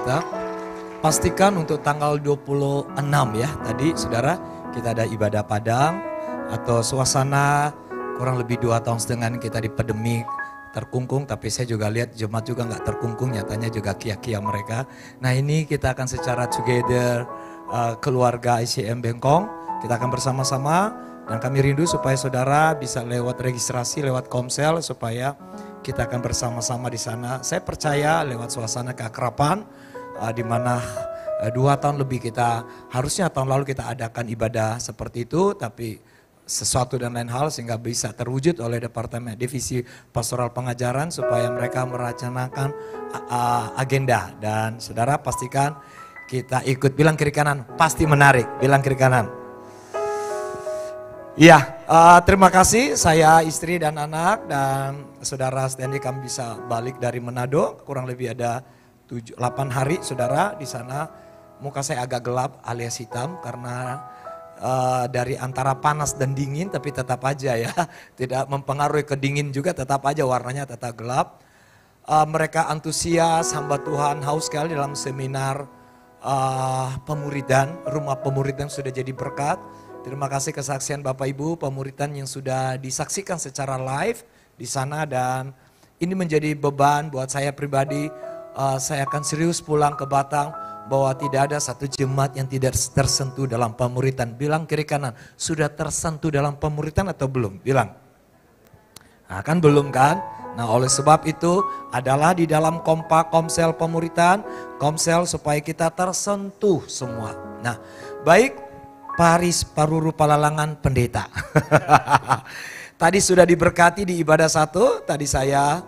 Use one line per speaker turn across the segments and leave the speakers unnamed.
kita. Pastikan untuk tanggal 26 ya, tadi saudara kita ada ibadah padang atau suasana kurang lebih 2 tahun setengah kita di pandemi terkungkung, tapi saya juga lihat jemaat juga nggak terkungkung, nyatanya juga kia-kia mereka. Nah ini kita akan secara together keluarga ICM Bengkong, kita akan bersama-sama dan kami rindu supaya saudara bisa lewat registrasi, lewat Komsel supaya kita akan bersama-sama di sana. Saya percaya lewat suasana keakraban di mana 2 tahun lebih kita, harusnya tahun lalu kita adakan ibadah seperti itu, tapi sesuatu dan lain hal sehingga bisa terwujud oleh Departemen Divisi Pastoral Pengajaran supaya mereka merencanakan agenda. Dan saudara pastikan kita ikut, bilang kiri kanan, pasti menarik, bilang kiri kanan. Iya, terima kasih, saya istri dan anak dan saudara Stanley kami bisa balik dari Manado, kurang lebih ada 8 hari saudara di sana. Muka saya agak gelap alias hitam karena dari antara panas dan dingin, tapi tetap aja ya, tidak mempengaruhi ke dingin juga, tetap aja warnanya tetap gelap. Mereka antusias, hamba Tuhan haus sekali dalam seminar pemuridan, rumah pemuridan sudah jadi berkat. Terima kasih kesaksian Bapak Ibu pemuridan yang sudah disaksikan secara live di sana, dan ini menjadi beban buat saya pribadi. Saya akan serius pulang ke Batang bahwa tidak ada satu jemaat yang tidak tersentuh dalam pemuritan. Bilang kiri kanan, sudah tersentuh dalam pemuritan atau belum? Bilang. Nah kan belum kan? Nah oleh sebab itu adalah di dalam Komsel pemuritan, Komsel supaya kita tersentuh semua. Nah baik, Paris Paruru Palalangan Pendeta. Tadi sudah diberkati di ibadah 1, tadi saya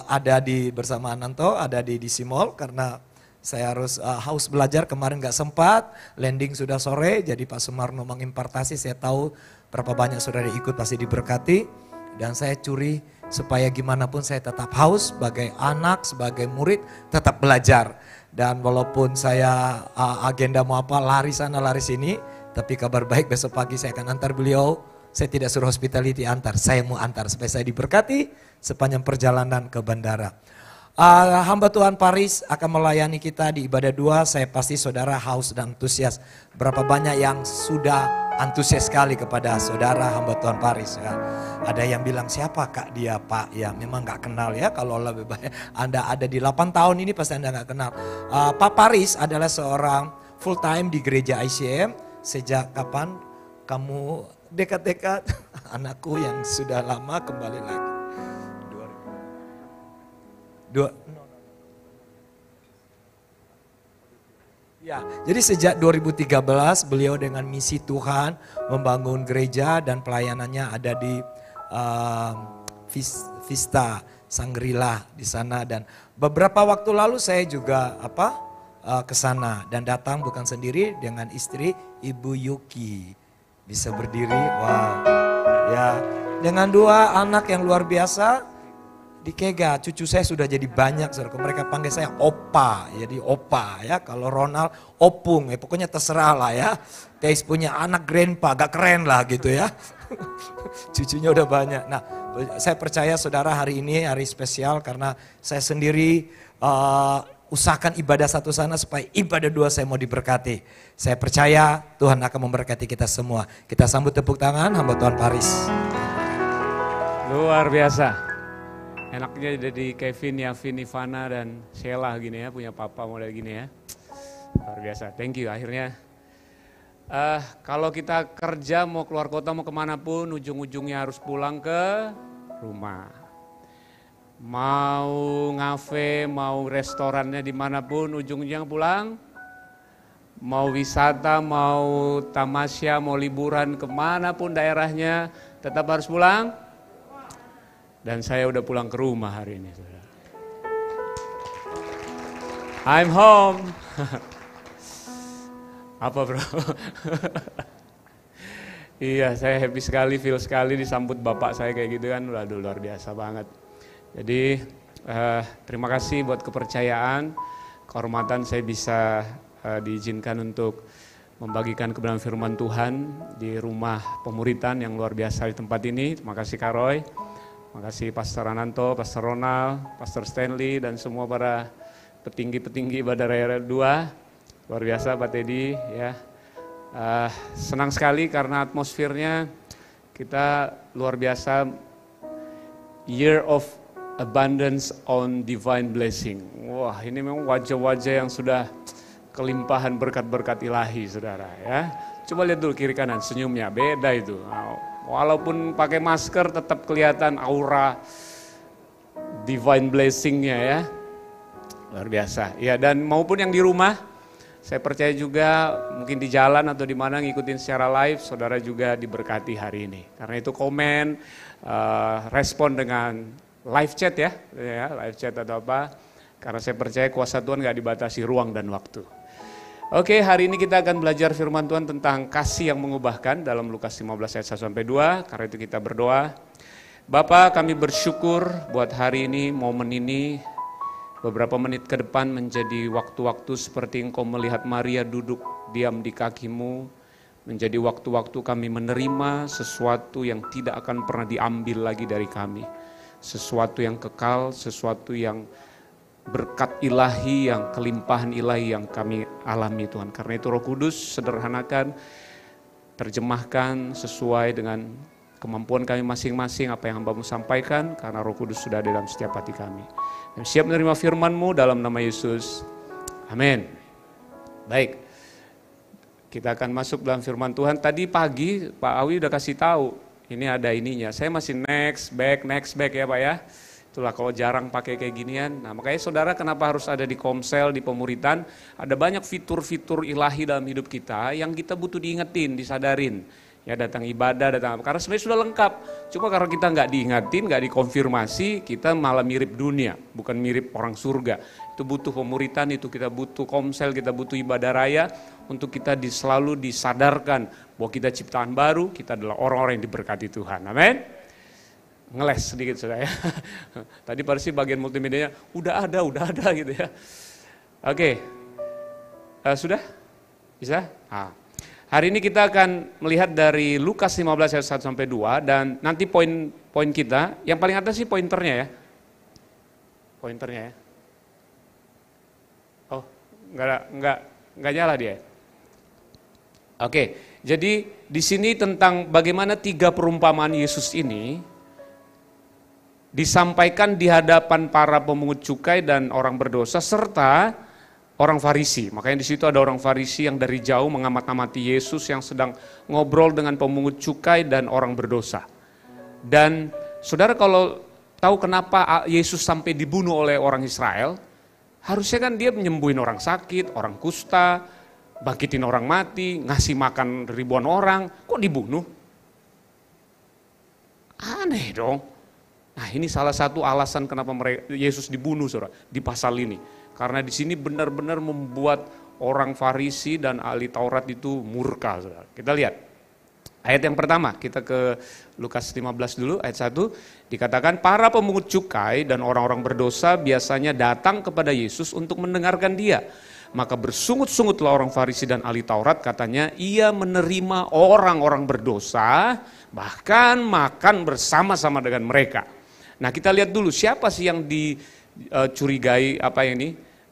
ada di bersama Ananto, ada di Simol karena saya harus belajar, kemarin gak sempat, landing sudah sore, jadi Pak Sumarno mengimpartasi, saya tahu berapa banyak saudara ikut pasti diberkati. Dan saya curi supaya gimana pun saya tetap haus sebagai anak, sebagai murid, tetap belajar. Dan walaupun saya agenda mau apa, lari sana lari sini, tapi kabar baik besok pagi saya akan antar beliau. Saya tidak suruh hospitality antar, saya mau antar supaya saya diberkati sepanjang perjalanan ke bandara. Hamba Tuhan Paris akan melayani kita di ibadah 2, saya pasti saudara haus dan antusias. Berapa banyak yang sudah antusias sekali kepada saudara hamba Tuhan Paris ya. Ada yang bilang siapa kak dia Pak, ya memang gak kenal ya, kalau lebih banyak Anda ada di 8 tahun ini pasti Anda gak kenal. Pak Paris adalah seorang full time di gereja ICM. Sejak kapan kamu dekat-dekat? Anakku yang sudah lama kembali lagi. Ya, jadi sejak 2013 beliau dengan misi Tuhan membangun gereja dan pelayanannya ada di Vista Sangrila di sana, dan beberapa waktu lalu saya juga ke sana dan datang bukan sendiri dengan istri Ibu Yuki. Bisa berdiri, wow. Ya, dengan 2 anak yang luar biasa. Di Kega, cucu saya sudah jadi banyak, mereka panggil saya Opa, jadi Opa ya. Kalau Ronald, Opung, ya pokoknya terserah lah ya. Guys punya anak grandpa, gak keren lah gitu ya. Cucunya udah banyak. Nah, saya percaya saudara hari ini hari spesial karena saya sendiri usahakan ibadah 1 sana supaya ibadah 2 saya mau diberkati. Saya percaya Tuhan akan memberkati kita semua. Kita sambut tepuk tangan hamba Tuhan Paris.
Luar biasa. Enaknya jadi Kevin, Yavin, Ivana dan Sheila gini ya, punya papa model gini ya. Luar biasa, thank you. Akhirnya kalau kita kerja mau keluar kota mau kemanapun, ujung-ujungnya harus pulang ke rumah. Mau ngafe, mau restorannya dimanapun, ujung-ujungnya pulang. Mau wisata, mau tamasya, mau liburan kemanapun daerahnya, tetap harus pulang. Dan saya udah pulang ke rumah hari ini. I'm home. Apa bro? Iya, saya happy sekali, feel sekali disambut bapak saya kayak gitu kan. Waduh, luar biasa banget. Jadi terima kasih buat kepercayaan, kehormatan saya bisa diizinkan untuk membagikan kebenaran firman Tuhan di rumah pemuritan yang luar biasa di tempat ini. Terima kasih Kak Roy. Terima kasih Pastor Ananto, Pastor Ronald, Pastor Stanley, dan semua para petinggi-petinggi Ibadah Raya 2, luar biasa Pak Teddy ya. Senang sekali karena atmosfernya kita luar biasa, year of abundance on divine blessing. Wah, ini memang wajah-wajah yang sudah kelimpahan berkat-berkat ilahi, saudara ya. Coba lihat dulu kiri kanan, senyumnya beda itu. Walaupun pakai masker tetap kelihatan aura divine blessing-nya ya. Luar biasa. Ya, dan maupun yang di rumah, saya percaya juga mungkin di jalan atau di mana ngikutin secara live, saudara juga diberkati hari ini. Karena itu komen, respon dengan live chat ya, live chat atau apa. Karena saya percaya kuasa Tuhan gak dibatasi ruang dan waktu. Oke, hari ini kita akan belajar firman Tuhan tentang kasih yang mengubahkan dalam Lukas 15 ayat 1-2. Karena itu kita berdoa. Bapa, kami bersyukur buat hari ini, momen ini, beberapa menit ke depan menjadi waktu-waktu seperti Engkau melihat Maria duduk diam di kakimu, menjadi waktu-waktu kami menerima sesuatu yang tidak akan pernah diambil lagi dari kami. Sesuatu yang kekal, sesuatu yang berkat ilahi, yang kelimpahan ilahi yang kami alami Tuhan. Karena itu Roh Kudus sederhanakan, terjemahkan sesuai dengan kemampuan kami masing-masing apa yang hamba-Mu sampaikan, karena Roh Kudus sudah ada dalam setiap hati kami. Dan siap menerima firman-Mu dalam nama Yesus. Amin. Baik, kita akan masuk dalam firman Tuhan. Tadi pagi Pak Awi udah kasih tahu, ini ada ininya. Saya masih next back ya Pak ya. Itulah kalau jarang pakai kayak ginian. Nah makanya saudara kenapa harus ada di Komsel, di pemuritan. Ada banyak fitur-fitur ilahi dalam hidup kita yang kita butuh diingetin, disadarin. Ya datang ibadah, datang apa. Karena sebenarnya sudah lengkap. Cuma karena kita nggak diingatin, nggak dikonfirmasi, kita malah mirip dunia. Bukan mirip orang surga. Itu butuh pemuritan, itu kita butuh Komsel, kita butuh ibadah raya. Untuk kita selalu disadarkan bahwa kita ciptaan baru, kita adalah orang-orang yang diberkati Tuhan. Amin. Ngeles sedikit sudah ya. Tadi pada sih bagian multimedianya udah ada gitu ya. Oke. Sudah? Bisa? Hari ini kita akan melihat dari Lukas 15 ayat 1-2 dan nanti poin kita, yang paling atas sih pointernya ya. Pointernya ya. Oh, enggak nyala dia. Oke. Jadi di sini tentang bagaimana 3 perumpamaan Yesus ini disampaikan di hadapan para pemungut cukai dan orang berdosa serta orang Farisi. Makanya di situ ada orang Farisi yang dari jauh mengamat-amati Yesus yang sedang ngobrol dengan pemungut cukai dan orang berdosa. Dan saudara kalau tahu kenapa Yesus sampai dibunuh oleh orang Israel, harusnya kan dia menyembuhin orang sakit, orang kusta, bangkitin orang mati, ngasih makan ribuan orang, kok dibunuh? Aneh dong. Nah ini salah satu alasan kenapa Yesus dibunuh saudara, di pasal ini. Karena di sini benar-benar membuat orang Farisi dan ahli Taurat itu murka saudara. Kita lihat ayat yang pertama, kita ke Lukas 15 dulu ayat 1. Dikatakan para pemungut cukai dan orang-orang berdosa biasanya datang kepada Yesus untuk mendengarkan dia. Maka bersungut-sungutlah orang Farisi dan ahli Taurat, katanya ia menerima orang-orang berdosa bahkan makan bersama-sama dengan mereka. Nah kita lihat dulu siapa sih yang dicurigai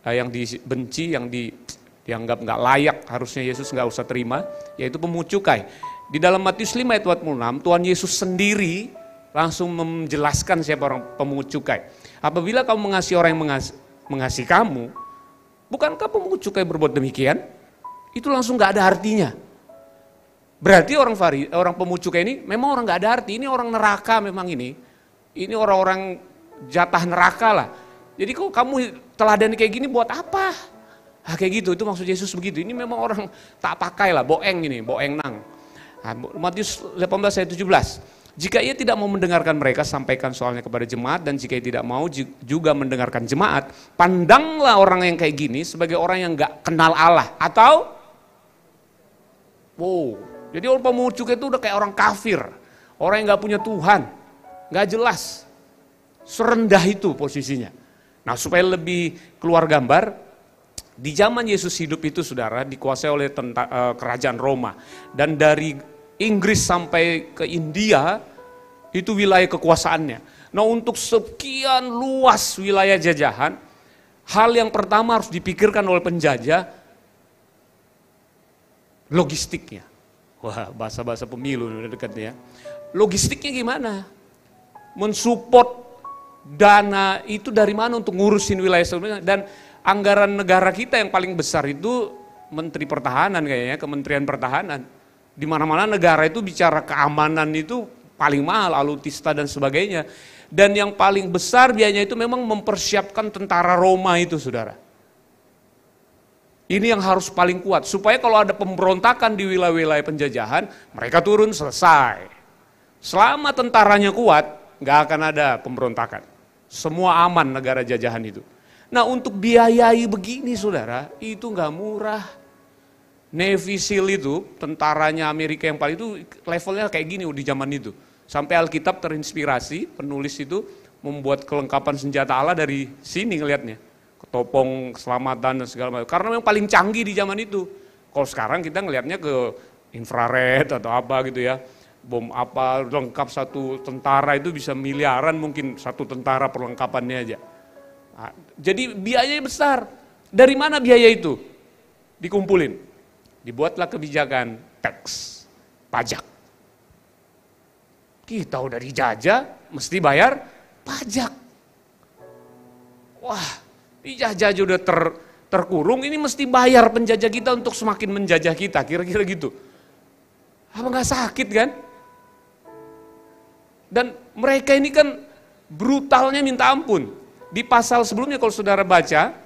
yang dibenci, yang dianggap nggak layak, harusnya Yesus nggak usah terima, yaitu pemungut cukai. Di dalam Matius 5 ayat 46 Tuhan Yesus sendiri langsung menjelaskan siapa orang pemungut cukai. Apabila kamu mengasihi orang yang mengasihi kamu, bukankah pemungut cukai berbuat demikian? Itu langsung nggak ada artinya. Berarti orang pemungut cukai ini memang orang nggak ada arti. Ini orang neraka memang ini. Ini orang-orang jatah neraka lah. Jadi kok kamu teladani kayak gini buat apa? Kayak gitu, itu maksud Yesus begitu. Ini memang orang tak pakai lah, boeng ini, boeng nang. Matius 18 ayat 17. Jika ia tidak mau mendengarkan mereka, sampaikan soalnya kepada jemaat. Dan jika ia tidak mau juga mendengarkan jemaat, pandanglah orang yang kayak gini sebagai orang yang gak kenal Allah. Atau, jadi orang pemungut cukai itu udah kayak orang kafir. Orang yang gak punya Tuhan. Gak jelas, serendah itu posisinya. Nah supaya lebih keluar gambar, di zaman Yesus hidup itu saudara dikuasai oleh kerajaan Roma. Dan dari Inggris sampai ke India, itu wilayah kekuasaannya. Nah untuk sekian luas wilayah jajahan, hal yang pertama harus dipikirkan oleh penjajah, logistiknya. Wah, bahasa-bahasa pemilu udah dekatnya ya. Logistiknya gimana? Mensupport dana itu dari mana untuk ngurusin wilayah sebelumnya. Dan anggaran negara kita yang paling besar itu Menteri Pertahanan kayaknya, Kementerian Pertahanan. Di mana-mana negara itu bicara keamanan itu paling mahal, alutsista dan sebagainya. Dan yang paling besar biayanya itu memang mempersiapkan tentara Roma itu, saudara. Ini yang harus paling kuat, supaya kalau ada pemberontakan di wilayah-wilayah penjajahan, mereka turun selesai. Selama tentaranya kuat, nggak akan ada pemberontakan. Semua aman negara jajahan itu. Nah, untuk biayai begini saudara, itu nggak murah. Navy SEAL itu, tentaranya Amerika yang paling itu levelnya kayak gini di zaman itu. Sampai Alkitab terinspirasi, penulis itu membuat kelengkapan senjata Allah dari sini ngelihatnya. Ketopong, keselamatan dan segala macam. Karena memang paling canggih di zaman itu. Kalau sekarang kita ngelihatnya ke infrared atau apa gitu ya. Bom apa, lengkap satu tentara itu bisa miliaran mungkin satu tentara perlengkapannya aja. Nah, jadi biayanya besar. Dari mana biaya itu? Dikumpulin. Dibuatlah kebijakan tax, pajak. Kita udah dijajah, mesti bayar pajak. Wah, dijajah aja udah terkurung, ini mesti bayar penjajah kita untuk semakin menjajah kita, kira-kira gitu. Apa nggak sakit kan? Dan mereka ini kan brutalnya minta ampun. Di pasal sebelumnya kalau saudara baca,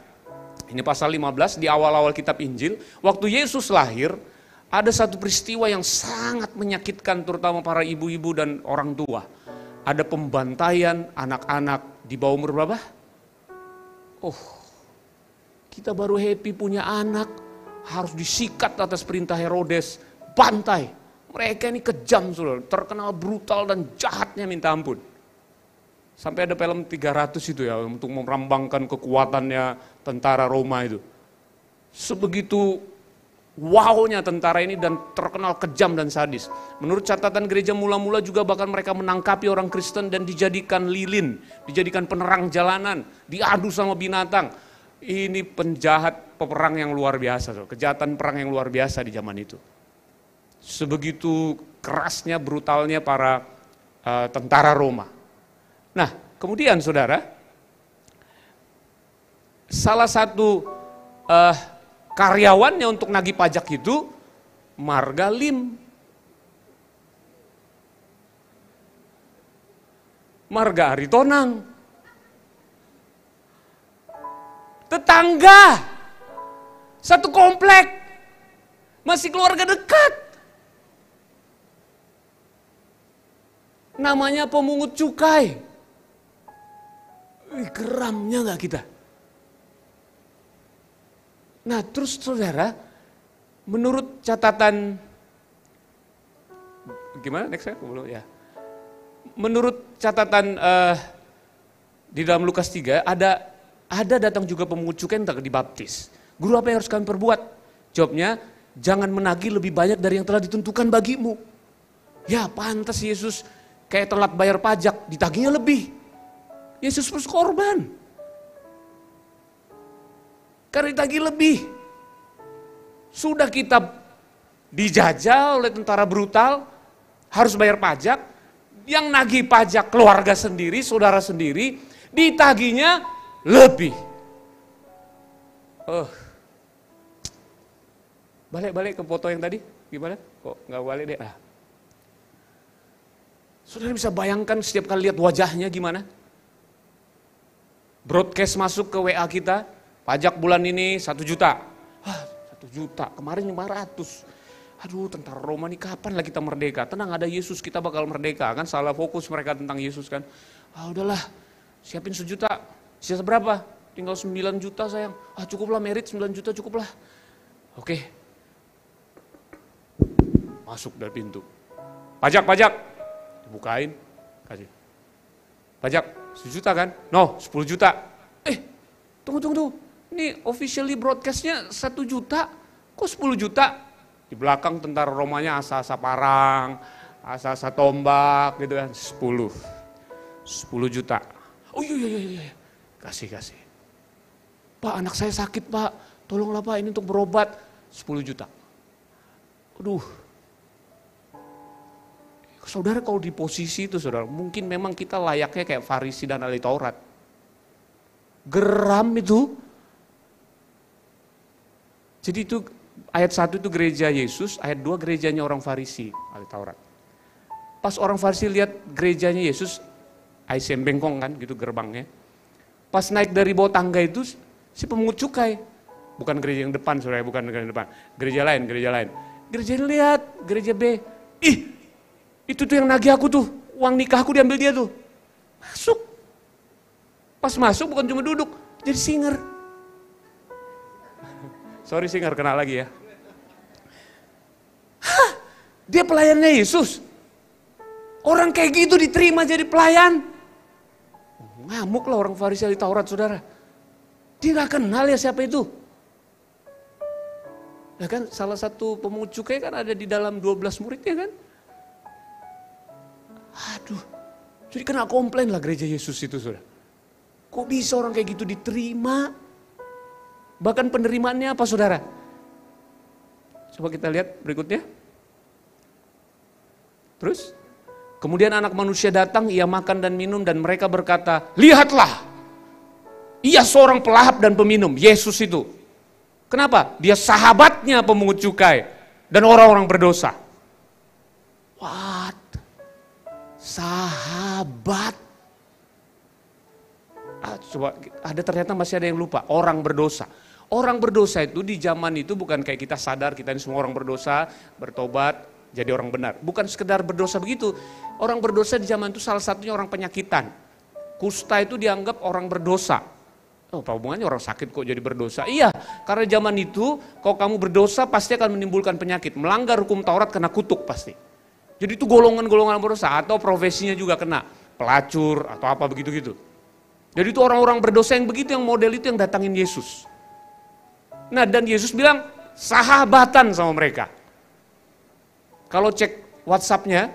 ini pasal 15 di awal-awal kitab Injil, waktu Yesus lahir, ada satu peristiwa yang sangat menyakitkan terutama para ibu-ibu dan orang tua. Ada pembantaian anak-anak di bawah umur berapa? Oh, kita baru happy punya anak, harus disikat atas perintah Herodes, bantai. Mereka ini kejam, saudara, terkenal brutal dan jahatnya minta ampun. Sampai ada film 300 itu ya, untuk merambangkan kekuatannya tentara Roma itu. Sebegitu wownya tentara ini dan terkenal kejam dan sadis. Menurut catatan gereja mula-mula juga bahkan mereka menangkapi orang Kristen dan dijadikan lilin, dijadikan penerang jalanan, diadu sama binatang. Ini penjahat peperang yang luar biasa, saudara. Kejahatan perang yang luar biasa di zaman itu. Sebegitu kerasnya, brutalnya para tentara Roma. Nah, kemudian saudara, salah satu karyawannya untuk nagih pajak itu marga Lim. Marga Aritonang. Tetangga. Satu komplek. Masih keluarga dekat. Namanya pemungut cukai. Geramnya gak kita? Nah terus saudara, menurut catatan, gimana next ya? Menurut catatan di dalam Lukas 3, ada datang juga pemungut cukai yang tak dibaptis. Guru, apa yang harus kami perbuat? Jawabnya, jangan menagih lebih banyak dari yang telah ditentukan bagimu. Ya pantas Yesus kayak telat bayar pajak, ditagihnya lebih. Yesus harus korban. Karena ditagih lebih. Sudah kita dijajah oleh tentara brutal, harus bayar pajak. Yang nagih pajak keluarga sendiri, saudara sendiri, ditagihnya lebih. Balik ke foto yang tadi, gimana? Kok nggak balik deh? Saudara bisa bayangkan setiap kali lihat wajahnya gimana? Broadcast masuk ke WA kita, pajak bulan ini 1 juta. 1 juta, kemarin 500. Aduh, tentara Roma ini kapan lah kita merdeka? Tenang, ada Yesus, kita bakal merdeka. Kan salah fokus mereka tentang Yesus kan. Udahlah, siapin 1 juta. Sisa berapa? Tinggal 9 juta sayang. Cukuplah merit, 9 juta cukuplah. Oke. Masuk dari pintu. Pajak. Bukain, kasih. Pajak 1 juta kan? No, 10 juta. Tunggu. Ini officially broadcastnya 1 juta, kok 10 juta? Di belakang tentara Romanya asa-asa parang, asa-asa tombak gitu kan. 10 juta. Oh iya. Kasih. Pak, anak saya sakit Pak, tolonglah Pak ini untuk berobat. 10 juta. Aduh. Saudara kalau di posisi itu saudara, mungkin memang kita layaknya kayak Farisi dan ahli Taurat. Geram itu. Jadi itu ayat 1 itu gereja Yesus, ayat 2 gerejanya orang Farisi, ahli Taurat. Pas orang Farisi lihat gerejanya Yesus, ICM bengkong kan gitu gerbangnya. Pas naik dari bawah tangga itu si pemungut cukai, bukan gereja yang depan saudara, bukan gereja yang depan, gereja lain. Gereja ini lihat, gereja B, ih itu tuh yang nagih aku tuh, uang nikahku diambil dia tuh. Masuk. Pas masuk bukan cuma duduk, jadi singer. Sorry singer kena lagi ya. Hah, dia pelayannya Yesus. Orang kayak gitu diterima jadi pelayan. Ngamuk lah orang Farisi ahli Taurat saudara. Dia gak kenal ya siapa itu. Ya kan salah satu pemungut cukai kan ada di dalam 12 muridnya kan. Aduh, jadi kena komplain lah gereja Yesus itu saudara. Kok bisa orang kayak gitu diterima? Bahkan penerimaannya apa saudara? Coba kita lihat berikutnya. Terus? Kemudian anak manusia datang, ia makan dan minum dan mereka berkata, lihatlah, ia seorang pelahap dan peminum, Yesus itu. Kenapa? Dia sahabatnya pemungut cukai dan orang-orang berdosa. What? Sahabat. Coba ada ternyata masih ada yang lupa, orang berdosa. Orang berdosa itu di zaman itu bukan kayak kita sadar kita ini semua orang berdosa, bertobat, jadi orang benar. Bukan sekedar berdosa begitu. Orang berdosa di zaman itu salah satunya orang penyakitan. Kusta itu dianggap orang berdosa. Oh, apa hubungannya orang sakit kok jadi berdosa? Iya, karena zaman itu kalau kamu berdosa pasti akan menimbulkan penyakit. Melanggar hukum Taurat kena kutuk pasti. Jadi itu golongan-golongan berdosa atau profesinya juga kena. Pelacur atau apa begitu-gitu. Jadi itu orang-orang berdosa yang begitu, yang model itu yang datangin Yesus. Nah dan Yesus bilang sahabatan sama mereka. Kalau cek WhatsApp-nya,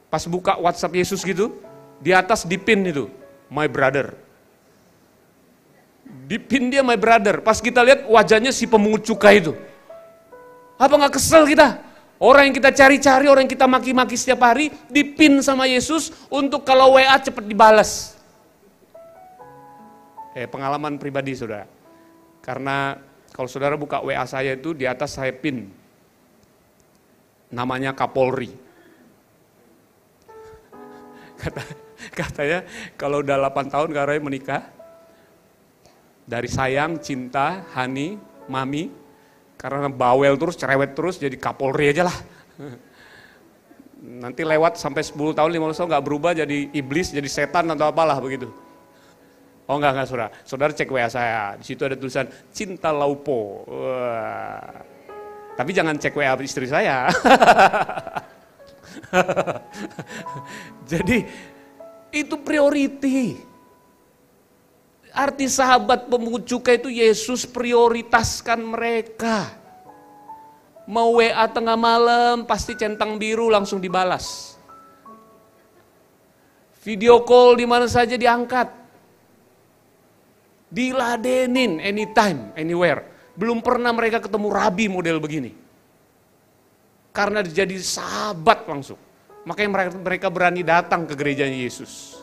pas buka WhatsApp Yesus gitu, di atas dipin itu, my brother. Dipin dia my brother, pas kita lihat wajahnya si pemungut cukai itu. Apa gak kesel kita? Orang yang kita cari-cari, orang yang kita maki-maki setiap hari, dipin sama Yesus untuk kalau WA cepat dibalas. Pengalaman pribadi saudara. Karena kalau saudara buka WA saya itu di atas saya pin. Namanya Kapolri. Katanya kalau udah 8 tahun katanya menikah, dari sayang, cinta, honey, mami, karena bawel terus, cerewet terus, jadi Kapolri aja lah. Nanti lewat sampai 10 tahun, 15 tahun gak berubah jadi iblis, jadi setan atau apalah begitu. Oh enggak saudara, saudara cek WA saya, di situ ada tulisan cinta laupo. Wah. Tapi jangan cek WA istri saya. Jadi itu priority. Arti sahabat pemungut cukai itu Yesus prioritaskan mereka. Mau WA tengah malam pasti centang biru langsung dibalas. Video call di mana saja diangkat. Diladenin anytime, anywhere. Belum pernah mereka ketemu rabi model begini. Karena jadi sahabat langsung. Makanya mereka berani datang ke gerejanya Yesus.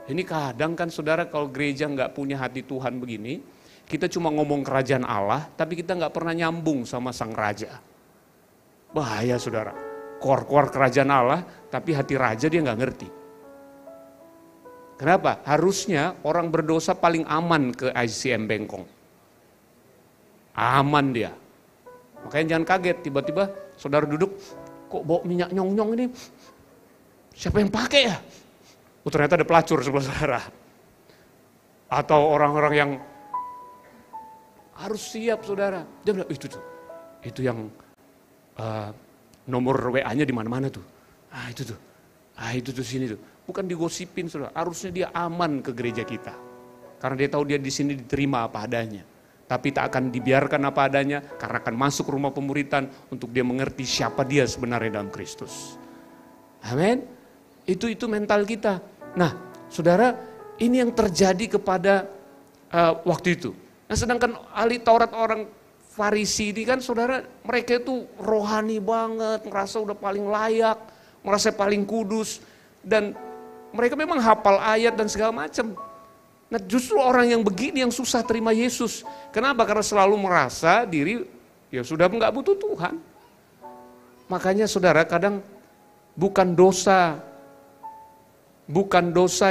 Ini kadang kan saudara kalau gereja nggak punya hati Tuhan begini, kita cuma ngomong kerajaan Allah, tapi kita nggak pernah nyambung sama sang raja. Bahaya saudara. Keluar kerajaan Allah, tapi hati raja dia nggak ngerti. Kenapa? Harusnya orang berdosa paling aman ke ICM Bengkong. Aman dia. Makanya jangan kaget, tiba-tiba saudara duduk, kok bau minyak nyong-nyong ini? Siapa yang pakai ya? Oh ternyata ada pelacur sebelah saudara. Atau orang-orang yang harus siap saudara. Dia bilang, itu yang nomor WA-nya di mana-mana tuh. Itu tuh sini tuh. Bukan digosipin saudara, harusnya dia aman ke gereja kita. Karena dia tahu dia di sini diterima apa adanya. Tapi tak akan dibiarkan apa adanya karena akan masuk rumah pemuritan untuk dia mengerti siapa dia sebenarnya dalam Kristus. Amin. Itu mental kita. Nah, saudara, ini yang terjadi kepada waktu itu. Nah sedangkan ahli Taurat orang Farisi ini kan saudara, mereka itu rohani banget, merasa udah paling layak, merasa paling kudus, dan mereka memang hafal ayat dan segala macam. Nah justru orang yang begini yang susah terima Yesus. Kenapa? Karena selalu merasa diri ya sudah nggak butuh Tuhan. Makanya saudara, kadang bukan dosa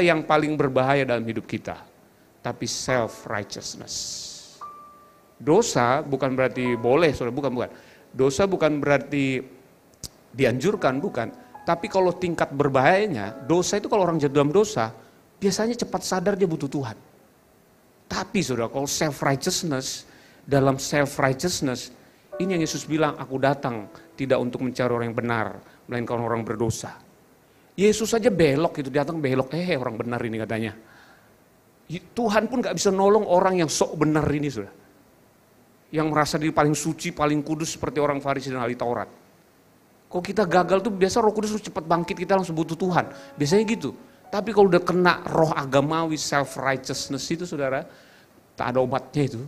yang paling berbahaya dalam hidup kita, tapi self-righteousness. Dosa bukan berarti boleh, saudara, bukan. Dosa bukan berarti dianjurkan, bukan. Tapi kalau tingkat berbahayanya, dosa itu kalau orang jatuh dalam dosa, biasanya cepat sadar dia butuh Tuhan. Tapi saudara, kalau self-righteousness, dalam self-righteousness, ini yang Yesus bilang, aku datang tidak untuk mencari orang yang benar, melainkan orang berdosa. Yesus saja belok itu, datang belok, orang benar ini katanya. Tuhan pun gak bisa nolong orang yang sok benar ini saudara. Yang merasa diri paling suci, paling kudus seperti orang Farisi dan ahli Taurat. Kalau kita gagal tuh biasa Roh Kudus cepat bangkit, kita langsung butuh Tuhan. Biasanya gitu. Tapi kalau udah kena roh agamawi, self-righteousness itu saudara, tak ada obatnya itu.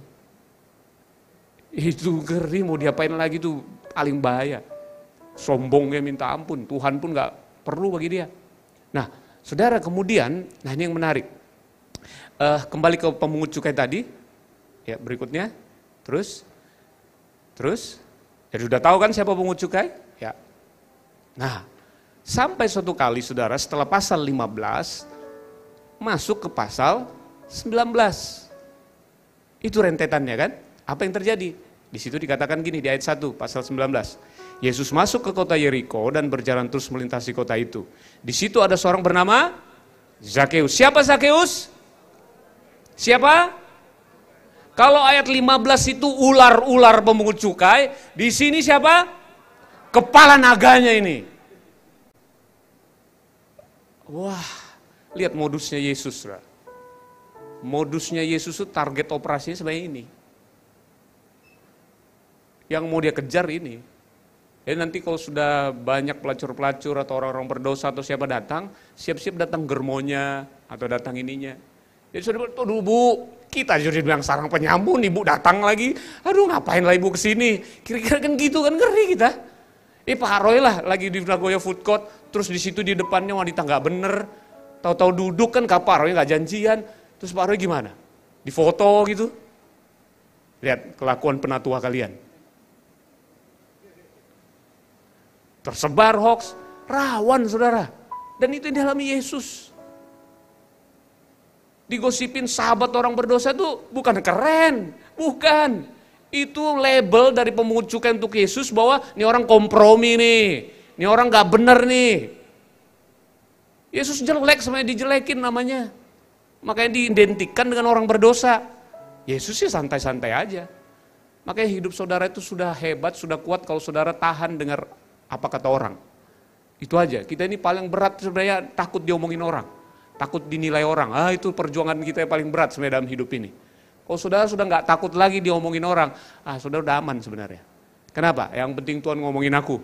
Itu ngeri, mau diapain lagi tuh paling bahaya. Sombongnya minta ampun, Tuhan pun gak perlu bagi dia. Nah saudara kemudian, nah ini yang menarik. Kembali ke pemungut cukai tadi, ya berikutnya. Terus, jadi sudah tahu kan siapa pemungut cukai? Ya. Nah, sampai suatu kali saudara setelah pasal 15, masuk ke pasal 19. Itu rentetannya kan? Apa yang terjadi? Di situ dikatakan gini di ayat 1, pasal 19. Yesus masuk ke kota Yeriko dan berjalan terus melintasi kota itu. Di situ ada seorang bernama Zakeus. Siapa Zakeus? Siapa? Kalau ayat 15 itu ular-ular pemungut cukai, di sini siapa? Kepala naganya ini. Wah, lihat modusnya Yesus. Modusnya Yesus itu target operasinya sebenarnya ini. Yang mau dia kejar ini. Jadi nanti kalau sudah banyak pelacur-pelacur atau orang-orang berdosa atau siapa datang, siap-siap datang germonya atau datang ininya. Jadi sudah dulu bu, kita jadi bilang sarang penyamun, ibu datang lagi, aduh ngapain lah ibu kesini, kira-kira kan gitu kan, ngeri kita. Pak Roy lah lagi di Nagoya Food Court, terus di situ di depannya wanita nggak bener, tahu-tahu duduk kan Pak Roy nggak janjian, terus Pak Roy gimana? Difoto gitu, lihat kelakuan penatua kalian. Tersebar hoax, rawan saudara, dan itu yang dialami Yesus. Digosipin sahabat orang berdosa itu bukan keren, bukan. Itu label dari pemungut cukai untuk Yesus bahwa ini orang kompromi nih, ini orang gak bener nih. Yesus jelek, semuanya dijelekin namanya. Makanya diidentikan dengan orang berdosa. Yesus sih santai-santai aja. Makanya hidup saudara itu sudah hebat, sudah kuat kalau saudara tahan dengar apa kata orang. Itu aja, kita ini paling berat sebenarnya takut diomongin orang. Takut dinilai orang, itu perjuangan kita yang paling berat sebenarnya dalam hidup ini. Kalau saudara sudah nggak takut lagi diomongin orang, saudara udah aman sebenarnya. Kenapa? Yang penting Tuhan ngomongin aku.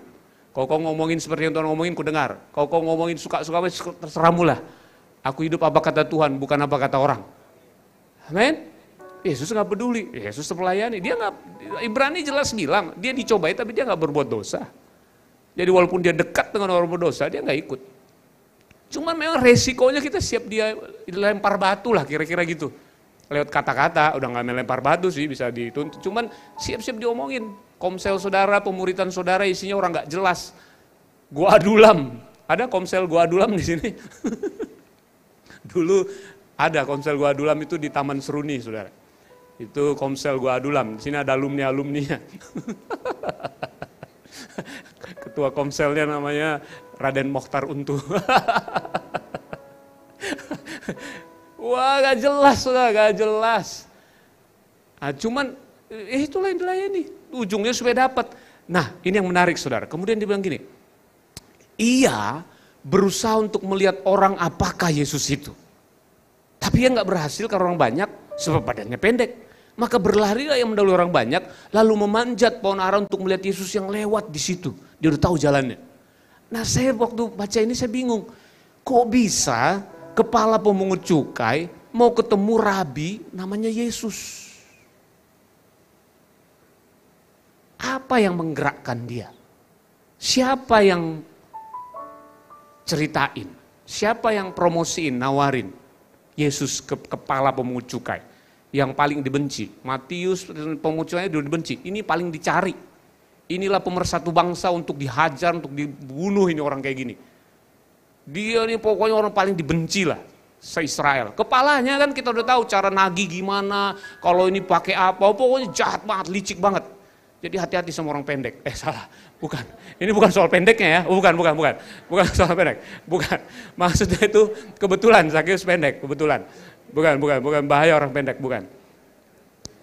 Kalau kau ngomongin seperti yang Tuhan ngomongin, ku dengar. Kalau kau ngomongin suka-suka, terserahmu lah. Aku hidup apa kata Tuhan, bukan apa kata orang. Amin? Yesus nggak peduli, Yesus melayani. Dia nggak, Ibrani jelas bilang, dia dicobai tapi dia nggak berbuat dosa. Jadi walaupun dia dekat dengan orang berdosa, dia nggak ikut. Cuman memang resikonya kita siap dia lempar batu lah kira-kira gitu. Lewat kata-kata, udah gak melempar batu sih bisa dituntut. Cuman siap-siap diomongin. Komsel saudara, pemuritan saudara isinya orang gak jelas. Gua adulam. Ada komsel gua adulam di sini? Dulu ada komsel gua adulam itu di Taman Seruni saudara. Itu komsel gua adulam. Di sini ada alumni-alumninya. Ketua komselnya namanya Raden Mokhtar Untu. Wah gak jelas, saudara, gak jelas. Cuman itulah yang dilayani, ujungnya supaya dapat. Nah ini yang menarik saudara, kemudian dia bilang gini, ia berusaha untuk melihat orang apakah Yesus itu. Tapi ia gak berhasil karena orang banyak, sebab badannya pendek. Maka berlarilah yang mendahului orang banyak, lalu memanjat pohon ara untuk melihat Yesus yang lewat di situ. Dia udah tahu jalannya. Nah saya waktu baca ini saya bingung, kok bisa kepala pemungut cukai mau ketemu rabi namanya Yesus? Apa yang menggerakkan dia? Siapa yang ceritain? Siapa yang promosiin, nawarin? Yesus kepala pemungut cukai. Yang paling dibenci. Matius pemungut cukai dibenci. Ini paling dicari. Inilah pemersatu bangsa untuk dihajar, untuk dibunuh ini orang kayak gini. Dia ini pokoknya orang paling dibenci lah se-Israel. Kepalanya kan kita udah tahu cara nagih gimana, kalau ini pakai apa, pokoknya jahat banget, licik banget. Jadi hati-hati sama orang pendek. Salah, bukan. Ini bukan soal pendeknya ya, bukan soal pendek, bukan. Maksudnya itu kebetulan Zakheus pendek, kebetulan. Bukan bahaya orang pendek, bukan.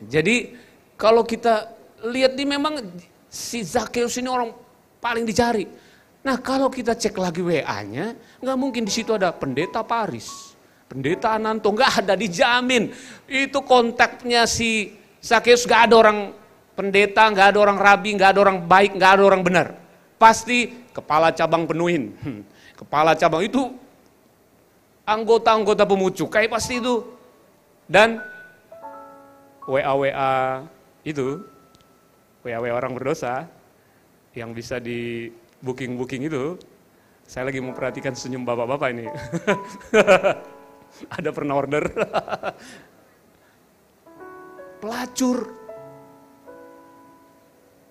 Jadi kalau kita lihat nih memang si Zakheus ini orang paling dicari. Nah kalau kita cek lagi WA-nya, nggak mungkin di situ ada pendeta Paris, pendeta Ananto, nggak ada, dijamin. Itu kontaknya si Zakheus, nggak ada orang pendeta, nggak ada orang rabi, nggak ada orang baik, nggak ada orang benar. Pasti kepala cabang penuhin, kepala cabang itu anggota-anggota pemungut cukai pasti itu. Dan WA itu, WA orang berdosa yang bisa di booking itu, saya lagi memperhatikan senyum bapak-bapak ini. Ada pernah order. Pelacur.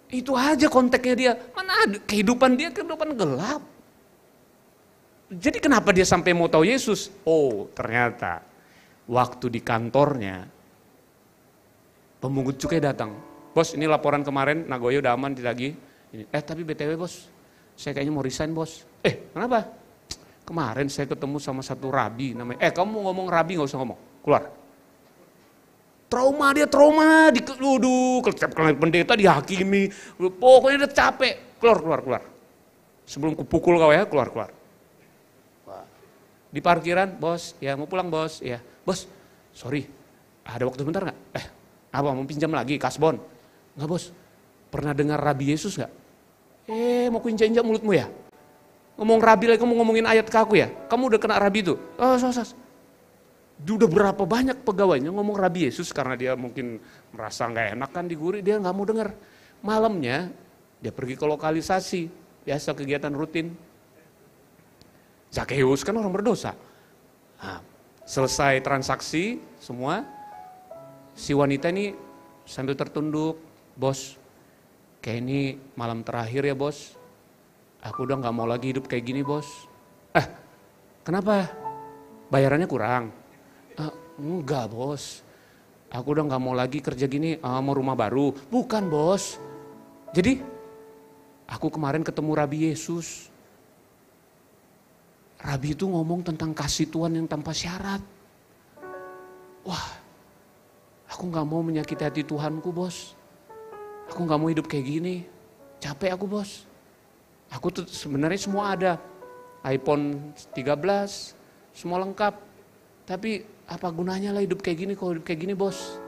Itu aja konteksnya dia. Mana ada kehidupan dia, kehidupan gelap. Jadi kenapa dia sampai mau tahu Yesus? Oh, ternyata waktu di kantornya pemungut cukai datang. Bos, ini laporan kemarin Nagoya udah aman ditagih. Tapi BTW bos, saya kayaknya mau resign bos. Kenapa? Kemarin saya ketemu sama satu rabi namanya. Kamu ngomong rabi nggak usah ngomong, keluar. Trauma, pendeta dihakimi. Pokoknya dia capek, keluar. Sebelum kupukul kau ya, keluar. Di parkiran, bos, ya mau pulang bos, ya. Bos, sorry, ada waktu bentar nggak? Apa mau pinjam lagi kasbon? Nggak bos, pernah dengar Rabi Yesus nggak? Mau kuinjak-injak mulutmu ya? Ngomong rabi lagi, kamu ngomongin ayat ke aku ya? Kamu udah kena rabi itu? Udah berapa banyak pegawainya ngomong Rabi Yesus karena dia mungkin merasa nggak enak kan diguri, dia nggak mau dengar. Malamnya dia pergi ke lokalisasi, biasa kegiatan rutin. Zakheus kan orang berdosa. Nah, selesai transaksi semua, si wanita ini sambil tertunduk, bos, kayak ini malam terakhir ya bos, aku udah nggak mau lagi hidup kayak gini bos. Kenapa? Bayarannya kurang? Enggak bos, aku udah nggak mau lagi kerja gini, mau rumah baru. Bukan bos, jadi aku kemarin ketemu Rabi Yesus. Rabi itu ngomong tentang kasih Tuhan yang tanpa syarat. Wah, aku nggak mau menyakiti hati Tuhanku bos. Aku nggak mau hidup kayak gini, capek aku bos. Aku tuh sebenarnya semua ada, iPhone 13, semua lengkap. Tapi apa gunanya lah hidup kayak gini kalau hidup kayak gini bos.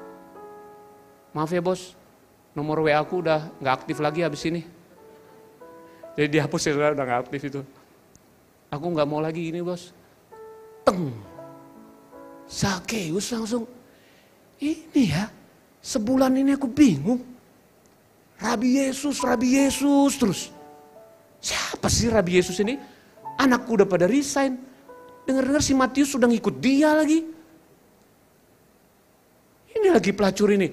Maaf ya bos, nomor WA aku udah nggak aktif lagi habis ini. Jadi dihapus ya, udah nggak aktif itu. Aku nggak mau lagi gini bos. Zakheus langsung, ini ya, sebulan ini aku bingung. Rabi Yesus terus. Siapa sih Rabi Yesus ini? Anakku udah pada resign. Dengar-dengar si Matius sudah ngikut dia lagi. Ini lagi pelacur ini.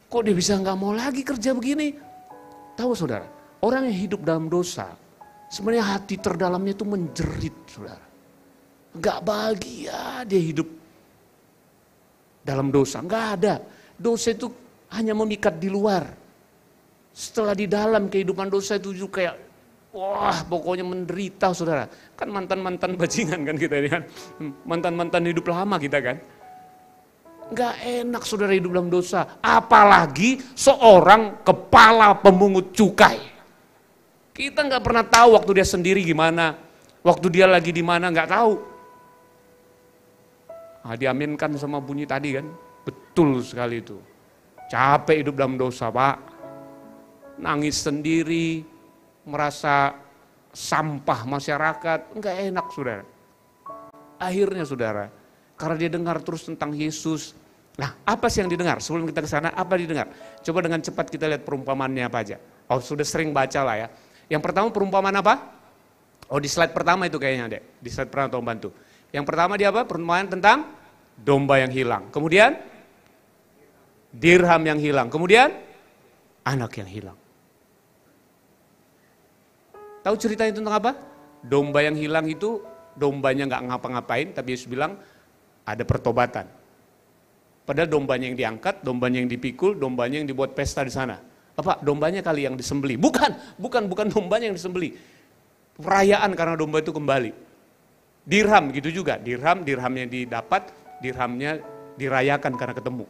Kok dia bisa nggak mau lagi kerja begini? Tahu saudara, orang yang hidup dalam dosa, sebenarnya hati terdalamnya itu menjerit saudara. Nggak bahagia dia hidup dalam dosa, nggak ada. Dosa itu hanya memikat di luar. Setelah di dalam kehidupan dosa itu juga kayak, wah pokoknya menderita saudara. Kan mantan-mantan bajingan kan kita ini kan. Mantan-mantan hidup lama kita kan. Nggak enak saudara hidup dalam dosa. Apalagi seorang kepala pemungut cukai. Kita nggak pernah tahu waktu dia sendiri gimana. Waktu dia lagi di mana nggak tahu. Diaminkan sama bunyi tadi kan. Betul sekali itu. Capek hidup dalam dosa pak. Nangis sendiri, merasa sampah masyarakat, enggak enak saudara. Akhirnya saudara, karena dia dengar terus tentang Yesus, Nah, apa sih yang didengar? Sebelum kita ke sana, apa didengar? Coba dengan cepat kita lihat perumpamaannya apa aja. Oh, sudah sering baca lah ya. Yang pertama perumpamaan apa? Oh, di slide pertama itu kayaknya, Dek. Di slide pertama tolong bantu. Yang pertama dia apa? Perumpamaan tentang domba yang hilang. Kemudian dirham yang hilang. Kemudian anak yang hilang. Tahu ceritanya tentang apa? Domba yang hilang itu dombanya nggak ngapa-ngapain, tapi Yesus bilang ada pertobatan. Padahal dombanya yang diangkat, dombanya yang dipikul, dombanya yang dibuat pesta di sana. Apa? Dombanya kali yang disembeli. Bukan dombanya yang disembeli. Perayaan karena domba itu kembali. Dirham gitu juga. Dirhamnya didapat, dirhamnya dirayakan karena ketemu.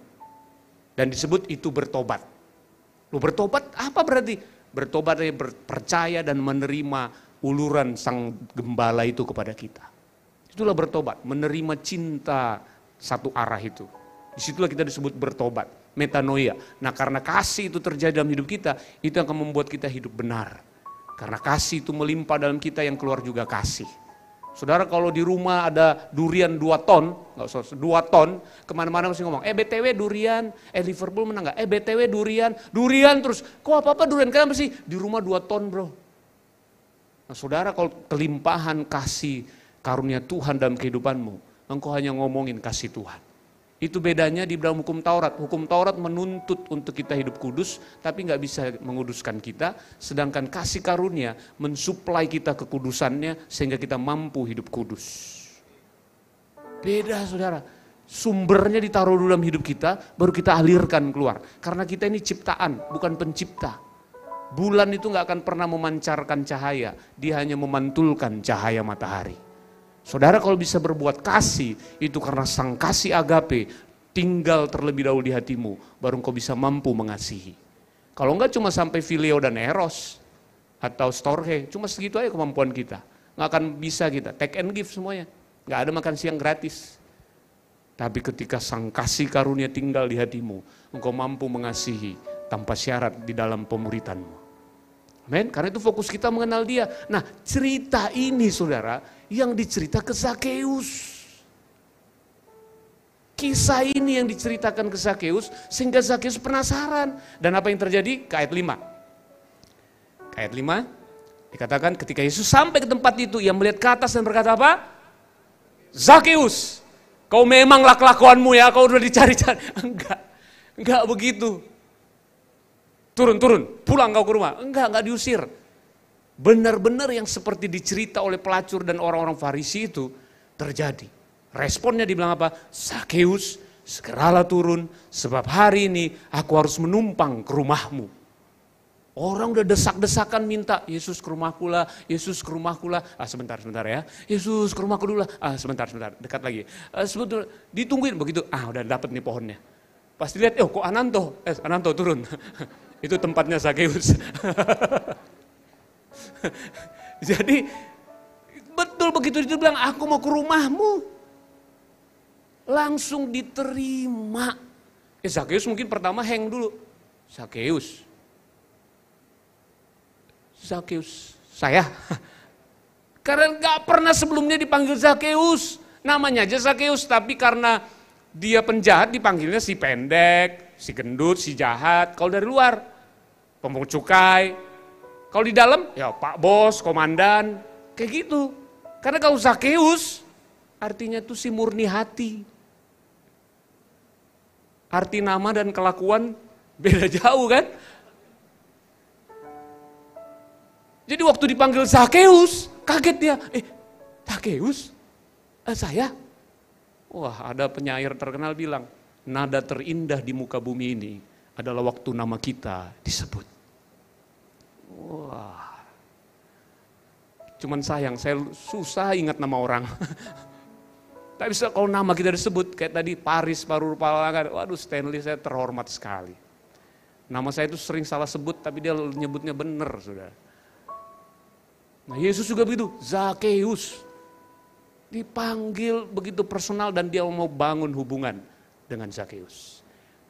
Dan disebut itu bertobat. Lu bertobat apa berarti? Bertobat artinya percaya dan menerima uluran sang gembala itu kepada kita. Itulah bertobat, menerima cinta satu arah itu. Disitulah kita disebut bertobat, metanoia. Nah, karena kasih itu terjadi dalam hidup kita, itu akan membuat kita hidup benar. Karena kasih itu melimpah dalam kita, yang keluar juga kasih. Saudara, kalau di rumah ada durian 2 ton, nggak usah 2 ton, kemana-mana mesti ngomong, BTW durian, Liverpool menang nggak? BTW durian terus. Kok apa-apa durian, kenapa sih? Di rumah 2 ton bro. Nah saudara, kalau kelimpahan kasih karunia Tuhan dalam kehidupanmu, engkau hanya ngomongin kasih Tuhan. Itu bedanya di dalam hukum Taurat. Hukum Taurat menuntut untuk kita hidup kudus, tapi nggak bisa menguduskan kita. Sedangkan kasih karunia mensuplai kita kekudusannya, sehingga kita mampu hidup kudus. Beda saudara. Sumbernya ditaruh dalam hidup kita, baru kita alirkan keluar. Karena kita ini ciptaan, bukan pencipta. Bulan itu nggak akan pernah memancarkan cahaya, dia hanya memantulkan cahaya matahari. Saudara, kalau bisa berbuat kasih, itu karena sang kasih agape tinggal terlebih dahulu di hatimu, baru engkau bisa mampu mengasihi. Kalau enggak cuma sampai fileo dan eros, atau storge, cuma segitu aja kemampuan kita. Nggak akan bisa kita, take and give semuanya. Nggak ada makan siang gratis. Tapi ketika sang kasih karunia tinggal di hatimu, engkau mampu mengasihi tanpa syarat di dalam pemuritanmu. Amin. Karena itu fokus kita mengenal dia. Nah, cerita ini saudara, yang dicerita ke Zakeus. Kisah ini yang diceritakan ke Zakeus, sehingga Zakeus penasaran. Dan apa yang terjadi? Ke ayat 5. Ke ayat 5, dikatakan ketika Yesus sampai ke tempat itu, ia melihat ke atas dan berkata apa? Zakeus, kau memanglah kelakuanmu ya, kau udah dicari-cari. Enggak begitu. Turun, pulang kau ke rumah. Enggak diusir. Benar-benar yang seperti dicerita oleh pelacur dan orang-orang Farisi itu terjadi. Responnya dibilang apa? Zakeus, segeralah turun, sebab hari ini aku harus menumpang ke rumahmu. Orang udah desak-desakan minta, Yesus ke rumahku lah, Yesus ke rumahku lah. Sebentar ya. Yesus ke rumahku dulu lah. Sebentar, dekat lagi. Sebentar, ditungguin begitu. Udah dapat nih pohonnya. Pas dilihat, kok Ananto turun. Itu tempatnya Zakeus. Jadi betul begitu dia bilang, aku mau ke rumahmu. Langsung diterima. Zakeus mungkin pertama hang dulu. Zakeus, saya. Karena gak pernah sebelumnya dipanggil Zakeus. Namanya aja Zakeus, tapi karena dia penjahat dipanggilnya si pendek, si gendut, si jahat. Kalau dari luar, pemungut cukai. Kalau di dalam, ya Pak Bos, Komandan, kayak gitu. Karena kalau Zakeus, artinya itu si murni hati. Arti nama dan kelakuan beda jauh kan? Jadi waktu dipanggil Zakeus, kaget dia. Zakeus? Saya? Wah, ada penyair terkenal bilang, nada terindah di muka bumi ini adalah waktu nama kita disebut. Wah, cuman sayang, saya susah ingat nama orang. Tapi kalau nama kita disebut, kayak tadi Paris Parurpalaga, waduh Stanley saya terhormat sekali. Nama saya itu sering salah sebut, tapi dia nyebutnya benar, saudara. Nah Yesus juga begitu, Zakeus. Dipanggil begitu personal dan dia mau bangun hubungan dengan Zakeus.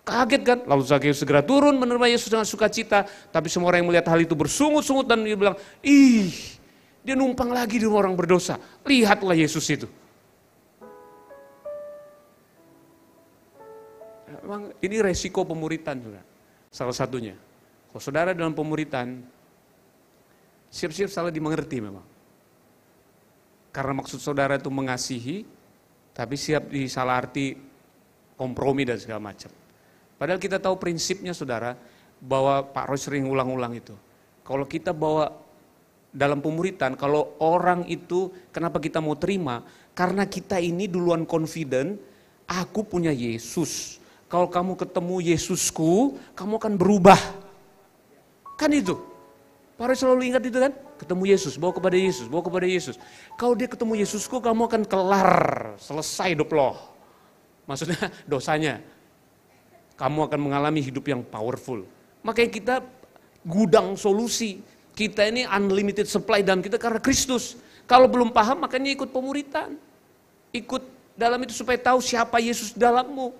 Kaget kan? Lalu Zakeus segera turun menerima Yesus dengan sukacita. Tapi semua orang yang melihat hal itu bersungut-sungut dan dia bilang, dia numpang lagi di rumah orang berdosa. Lihatlah Yesus itu. Memang ini resiko pemuritan, saudara. Salah satunya. Kalau saudara dalam pemuritan, siap-siap salah dimengerti memang. Karena maksud saudara itu mengasihi, tapi siap disalah arti kompromi dan segala macam. Padahal kita tahu prinsipnya, saudara, bahwa Pak Roy sering ulang-ulang itu. Kalau kita bawa dalam pemuritan, kalau orang itu kenapa kita mau terima? Karena kita ini duluan confident, aku punya Yesus. Kalau kamu ketemu Yesusku, kamu akan berubah. Kan itu. Pak Roy selalu ingat itu kan? Ketemu Yesus, bawa kepada Yesus, bawa kepada Yesus. Kalau dia ketemu Yesusku, kamu akan kelar, selesai hidup lo. Maksudnya dosanya. Kamu akan mengalami hidup yang powerful. Makanya kita gudang solusi. Kita ini unlimited supply dalam kita karena Kristus. Kalau belum paham makanya ikut pemuritan. Ikut dalam itu supaya tahu siapa Yesus dalammu.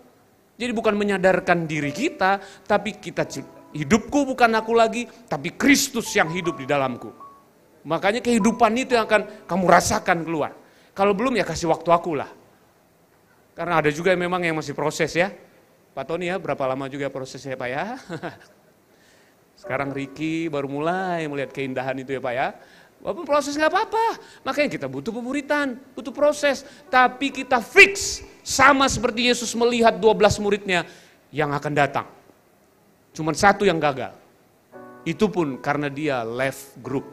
Jadi bukan menyadarkan diri kita, tapi kita hidupku bukan aku lagi, tapi Kristus yang hidup di dalamku. Makanya kehidupan itu yang akan kamu rasakan keluar. Kalau belum ya kasih waktu aku lah. Karena ada juga memang yang masih proses ya. Pak Tony ya, berapa lama juga prosesnya Pak ya. Sekarang Ricky baru mulai melihat keindahan itu ya Pak ya. Walaupun proses gak apa-apa. Makanya kita butuh pemuritan, butuh proses. Tapi kita fix sama seperti Yesus melihat 12 muridnya yang akan datang. Cuman satu yang gagal. Itu pun karena dia left group.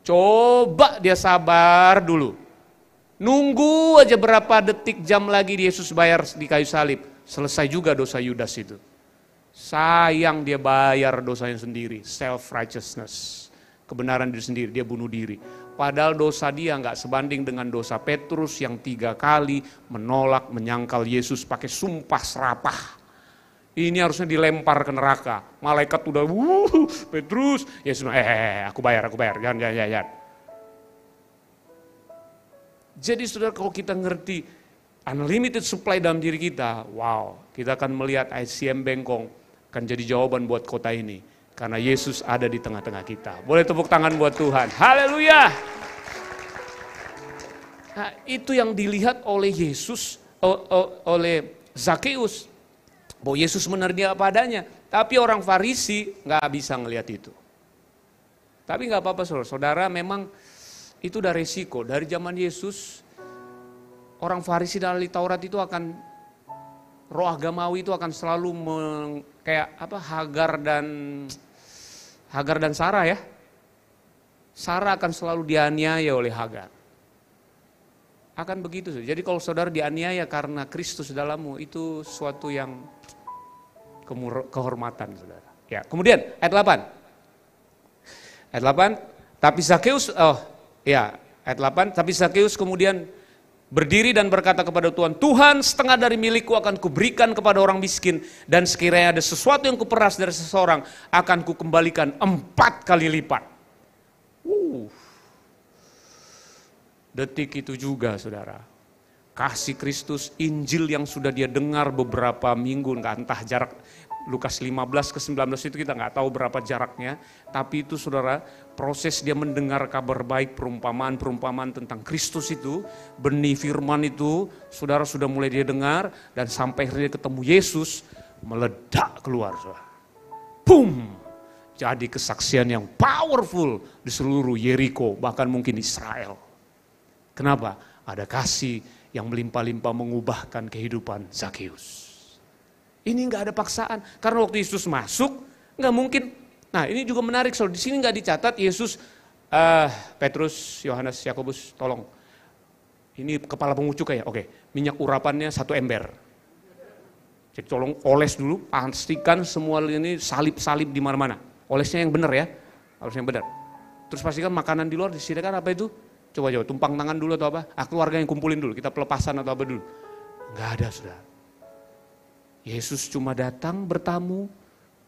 Coba dia sabar dulu. Nunggu aja berapa detik jam lagi Yesus bayar di kayu salib. Selesai juga dosa Yudas itu. Sayang dia bayar dosanya sendiri, self-righteousness. Kebenaran diri sendiri, dia bunuh diri. Padahal dosa dia nggak sebanding dengan dosa Petrus yang 3 kali menolak, menyangkal Yesus pakai sumpah serapah. Ini harusnya dilempar ke neraka. Malaikat udah, Petrus, Yesus, aku bayar, jangan. Jadi saudara kalau kita ngerti unlimited supply dalam diri kita, wow, kita akan melihat ICM Bengkong akan jadi jawaban buat kota ini. Karena Yesus ada di tengah-tengah kita. Boleh tepuk tangan buat Tuhan. Haleluya. Nah, itu yang dilihat oleh Yesus, oleh Zakeus. Bahwa Yesus menerima apa adanya. Tapi orang Farisi nggak bisa ngelihat itu. Tapi nggak apa-apa saudara, memang itu udah resiko. Dari zaman Yesus, orang Farisi dan ahli Taurat itu akan, roh agamawi itu akan selalu kayak apa, Hagar dan Sarah ya. Sarah akan selalu dianiaya oleh Hagar. Akan begitu. Jadi kalau saudara dianiaya karena Kristus dalammu, itu suatu yang kehormatan saudara. Ya, kemudian ayat 8. Ayat 8, tapi Zakeus, ayat 8, tapi Zakeus kemudian berdiri dan berkata kepada Tuhan, Tuhan, setengah dari milikku akan kuberikan kepada orang miskin, dan sekiranya ada sesuatu yang kuperas dari seseorang, akan kukembalikan 4 kali lipat. Detik itu juga saudara, kasih Kristus, Injil yang sudah dia dengar beberapa minggu, entah jarak Lukas 15 ke 19 itu kita nggak tahu berapa jaraknya, tapi itu saudara, proses dia mendengar kabar baik, perumpamaan tentang Kristus itu, benih firman itu, saudara sudah mulai dia dengar, dan sampai akhirnya ketemu Yesus, meledak keluar saudara. Boom! Jadi kesaksian yang powerful di seluruh Yeriko, bahkan mungkin Israel. Kenapa? Ada kasih yang melimpah-limpah mengubahkan kehidupan Zakeus. Ini nggak ada paksaan, karena waktu Yesus masuk nggak mungkin. Nah ini juga menarik, soal di sini nggak dicatat Yesus, Petrus, Yohanes, Yakobus, tolong. Ini kepala pengucuk ya, oke. Minyak urapannya 1 ember. Jadi tolong oles dulu, pastikan semua ini salib-salib di mana-mana. Olesnya yang benar ya, harus yang benar. Terus pastikan makanan di luar disediakan apa itu? Coba tumpang tangan dulu atau apa? Keluarga yang kumpulin dulu, kita pelepasan atau apa dulu? Nggak ada saudara. Yesus cuma datang bertamu,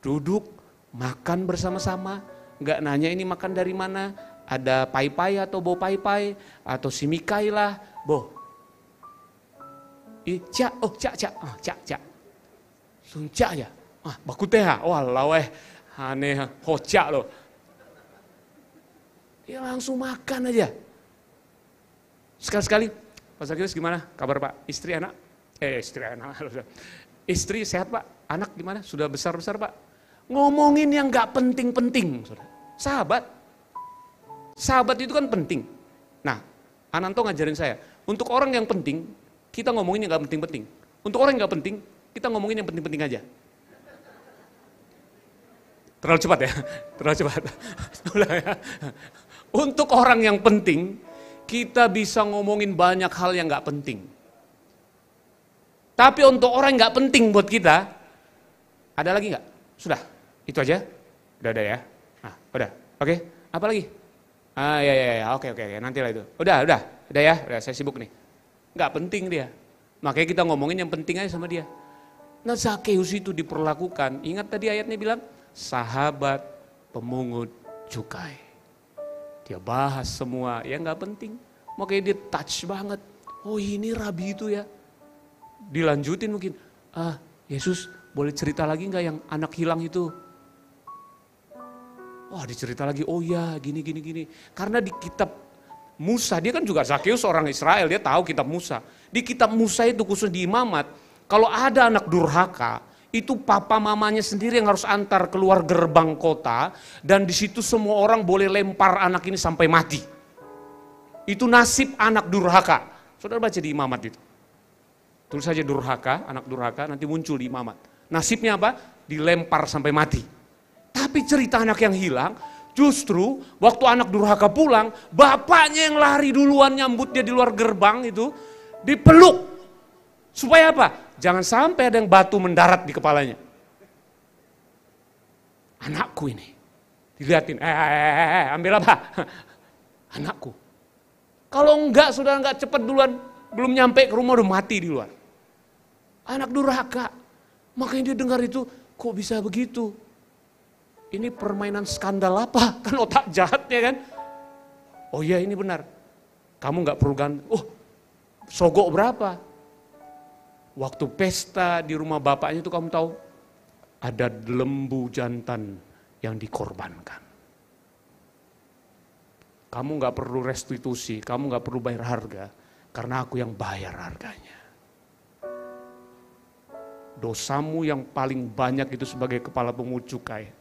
duduk, makan bersama-sama, nggak nanya ini makan dari mana, ada pai-pai atau bau pai-pai, atau simikai lah, cak, suncak ya, baku teh, walau aneh, hocak loh. Ya langsung makan aja. Sekali-sekali, Pak Zakeus gimana, kabar Pak, istri, anak? Istri sehat Pak, anak gimana? Sudah besar-besar Pak? Ngomongin yang gak penting-penting. Sahabat itu kan penting. Nah, Ananto ngajarin saya, untuk orang yang penting, kita ngomongin yang gak penting-penting. Untuk orang yang gak penting, kita ngomongin yang penting-penting aja. Terlalu cepat ya? Terlalu cepat. Untuk orang yang penting, kita bisa ngomongin banyak hal yang gak penting. Tapi untuk orang yang gak penting buat kita, ada lagi gak? Sudah, itu aja? Udah ada ya? Nah, udah, oke. Apa lagi? Ya, oke, nanti lah itu. Udah ya, udah saya sibuk nih. Gak penting dia. Makanya kita ngomongin yang penting aja sama dia. Nah, Zakheus itu diperlakukan, ingat tadi ayatnya bilang, sahabat pemungut cukai. Dia bahas semua yang gak penting. Makanya dia touch banget. Oh ini rabi itu ya. Dilanjutin mungkin, Yesus boleh cerita lagi gak yang anak hilang itu? Wah dicerita lagi, oh ya gini. Karena di kitab Musa, dia kan juga Zakheus orang Israel, dia tahu kitab Musa. Di kitab Musa itu khusus di imamat, kalau ada anak durhaka, itu papa mamanya sendiri yang harus antar keluar gerbang kota, dan di situ semua orang boleh lempar anak ini sampai mati. Itu nasib anak durhaka. Saudara baca di imamat itu. Tulis saja durhaka, anak durhaka, nanti muncul di imamat. Nasibnya apa? Dilempar sampai mati. Tapi cerita anak yang hilang, justru waktu anak durhaka pulang, bapaknya yang lari duluan nyambut dia di luar gerbang itu, dipeluk. Supaya apa? Jangan sampai ada yang batu mendarat di kepalanya. Anakku ini. Dilihatin, ambil apa? Anakku. Kalau enggak, sudah enggak cepat duluan, belum nyampe ke rumah udah mati di luar. Anak durhaka. Makanya dia dengar itu, kok bisa begitu? Ini permainan skandal apa? Kan otak jahatnya kan? Oh iya ini benar. Kamu enggak perlu ganti. Oh, sogok berapa? Waktu pesta di rumah bapaknya itu kamu tahu? Ada lembu jantan yang dikorbankan. Kamu enggak perlu restitusi, kamu enggak perlu bayar harga. Karena aku yang bayar harganya. Dosamu yang paling banyak itu sebagai kepala pemungut cukai.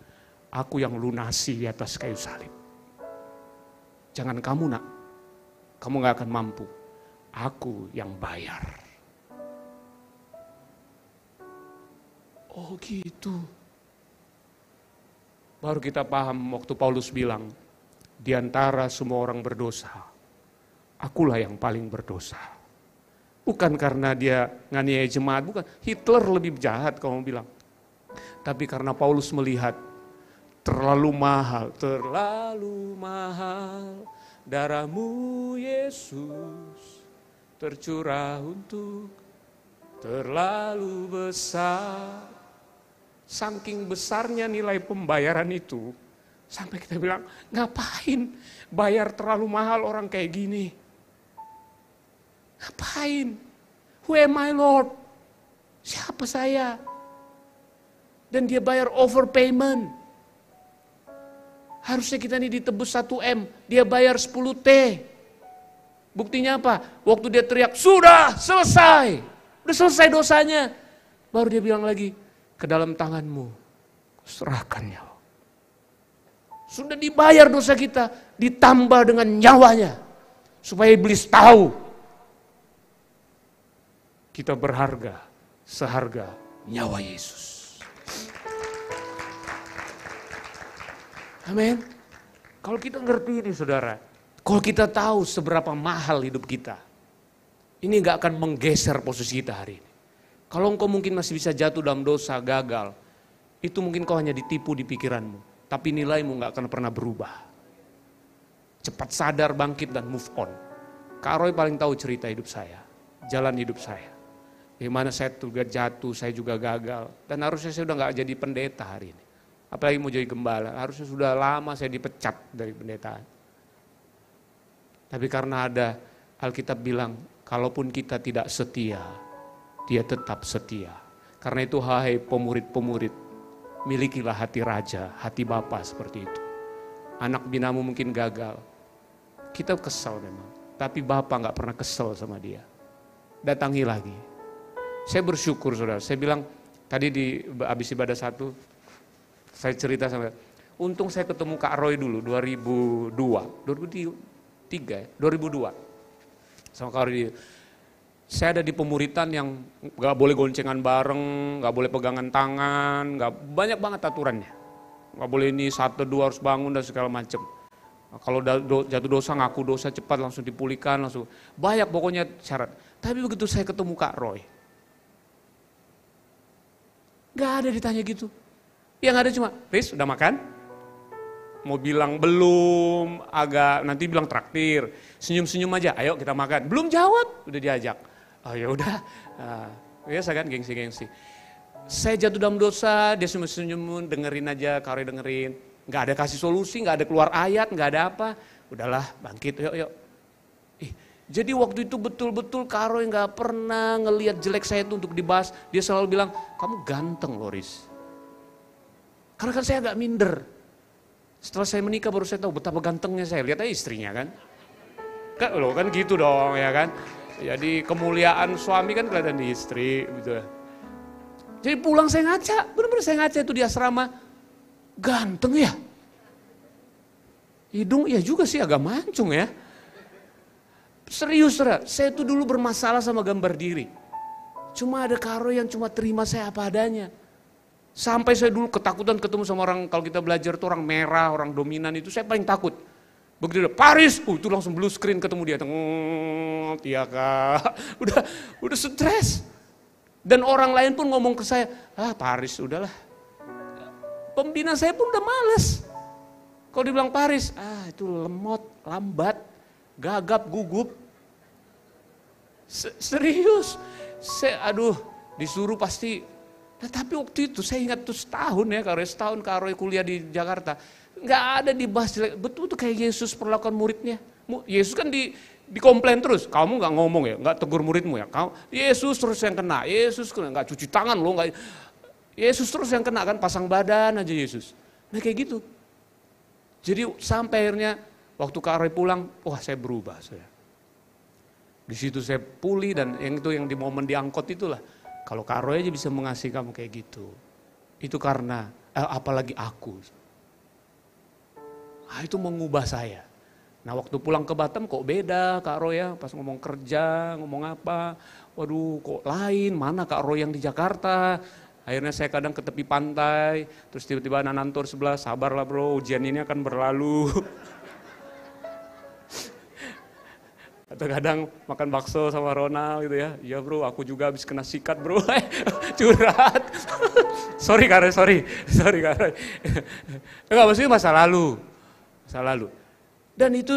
Aku yang lunasi di atas kayu salib. Jangan kamu nak. Kamu gak akan mampu. Aku yang bayar. Oh gitu. Baru kita paham waktu Paulus bilang. Di antara semua orang berdosa. Akulah yang paling berdosa. Bukan karena dia nganiaya jemaat, bukan. Hitler lebih jahat kamu bilang. Tapi karena Paulus melihat terlalu mahal darahmu Yesus tercurah untuk terlalu besar. Saking besarnya nilai pembayaran itu, sampai kita bilang, ngapain bayar terlalu mahal orang kayak gini? Ngapain? Who am I Lord? Siapa saya? Dan dia bayar overpayment. Harusnya kita ini ditebus 1M, dia bayar 10T. Buktinya apa? Waktu dia teriak, sudah selesai. Udah selesai dosanya. Baru dia bilang lagi, ke dalam tanganmu, serahkan nyawa. Sudah dibayar dosa kita, ditambah dengan nyawanya. Supaya iblis tahu, kita berharga, seharga nyawa Yesus. Amin. Kalau kita ngerti ini saudara, kalau kita tahu seberapa mahal hidup kita, ini gak akan menggeser posisi kita hari ini. Kalau engkau mungkin masih bisa jatuh dalam dosa, gagal, itu mungkin kau hanya ditipu di pikiranmu, tapi nilaimu gak akan pernah berubah. Cepat sadar, bangkit dan move on. Kak Roy paling tahu cerita hidup saya, jalan hidup saya. Bagaimana saya juga jatuh, saya juga gagal. Dan harusnya saya udah gak jadi pendeta hari ini. Apalagi mau jadi gembala, harusnya sudah lama saya dipecat dari pendetaan. Tapi karena ada Alkitab bilang, kalaupun kita tidak setia, dia tetap setia. Karena itu hai pemurid-pemurid, milikilah hati raja, hati bapa seperti itu. Anak binamu mungkin gagal, kita kesal memang. Tapi bapa gak pernah kesal sama dia. Datangi lagi. Saya bersyukur saudara, saya bilang tadi di habis ibadah satu, saya cerita sama, untung saya ketemu Kak Roy dulu 2002 sama Kak Roy. Saya ada di pemuritan yang gak boleh goncengan bareng, gak boleh pegangan tangan, banyak banget aturannya. Gak boleh ini satu dua harus bangun dan segala macam. Nah, kalau jatuh dosa ngaku dosa cepat langsung dipulihkan, langsung banyak pokoknya syarat. Tapi begitu saya ketemu Kak Roy, gak ada ditanya gitu. Yang ada cuma, Riz udah makan? Mau bilang belum, agak nanti bilang traktir, senyum-senyum aja, ayo kita makan. Belum jawab, udah diajak. Oh ya udah, biasa kan gengsi-gengsi. Saya jatuh dalam dosa, dia senyum-senyum, dengerin aja, Kak Roy dengerin. Gak ada kasih solusi, gak ada keluar ayat, gak ada apa. Udahlah bangkit, yuk. Jadi waktu itu betul-betul Kak Roy gak pernah ngelihat jelek saya itu untuk dibahas. Dia selalu bilang, kamu ganteng loh Riz. Karena kan saya agak minder. Setelah saya menikah baru saya tahu betapa gantengnya saya. Lihat aja istrinya kan. Kan gitu dong ya kan. Jadi kemuliaan suami kan kelihatan di istri gitu. Jadi pulang saya ngaca, benar-benar saya ngaca itu di asrama. Ganteng ya. Hidung ya juga sih agak mancung ya. Serius saya tuh dulu bermasalah sama gambar diri. Cuma ada Kak Roy yang cuma terima saya apa adanya. Sampai saya dulu ketakutan ketemu sama orang, kalau kita belajar tuh orang merah, orang dominan itu saya paling takut. Begitu dia, Paris, itu langsung blue screen ketemu dia. Iya Kak, udah stres. Dan orang lain pun ngomong ke saya, Paris udahlah. Pembina saya pun udah males. Kalau dibilang Paris, itu lemot, lambat, gagap, gugup. Serius, disuruh pasti. Nah, tapi waktu itu saya ingat tuh setahun Kak Roy kuliah di Jakarta. Nggak ada dibahas jelek, betul-betul kayak Yesus perlakuan muridnya. Yesus kan dikomplain terus, kamu nggak ngomong ya, nggak tegur muridmu ya. Yesus terus yang kena, Yesus nggak cuci tangan loh, nggak. Yesus terus yang kena kan, pasang badan aja Yesus. Nah kayak gitu. Jadi sampai akhirnya waktu Kak Roy pulang, wah saya berubah saya. Di situ saya pulih dan yang di momen diangkot itulah. Kalau Kak Roy aja bisa mengasihi kamu kayak gitu. Itu karena, apalagi aku. Itu mengubah saya. Nah waktu pulang ke Batam kok beda Kak Roy ya, pas ngomong kerja, ngomong apa. Waduh kok lain, mana Kak Roy yang di Jakarta. Akhirnya saya kadang ke tepi pantai, terus tiba-tiba anak nantor sebelah, sabarlah bro, ujian ini akan berlalu. Atau kadang makan bakso sama Ronald gitu ya, iya bro aku juga habis kena sikat bro, curhat. Sorry Kak Roy. Enggak, maksudnya masa lalu. Dan itu,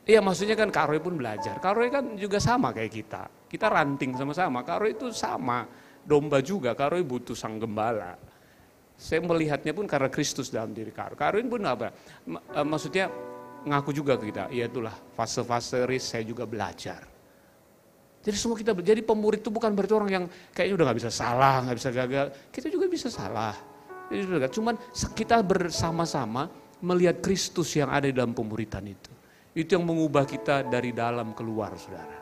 ya maksudnya kan Kak Roy pun belajar, Kak Roy kan juga sama kayak kita ranting sama-sama, Kak Roy itu sama, domba juga, Kak Roy butuh sang gembala. Saya melihatnya pun karena Kristus dalam diri Kak Roy. Kak Roy pun apa, maksudnya ngaku juga ke kita, iya itulah fase-fase Riz saya juga belajar. Jadi semua kita, jadi pemurid itu bukan berarti orang yang kayaknya udah gak bisa salah, gak bisa gagal, kita juga bisa salah. Jadi, cuman kita bersama-sama melihat Kristus yang ada di dalam pemuritan itu. Itu yang mengubah kita dari dalam keluar saudara.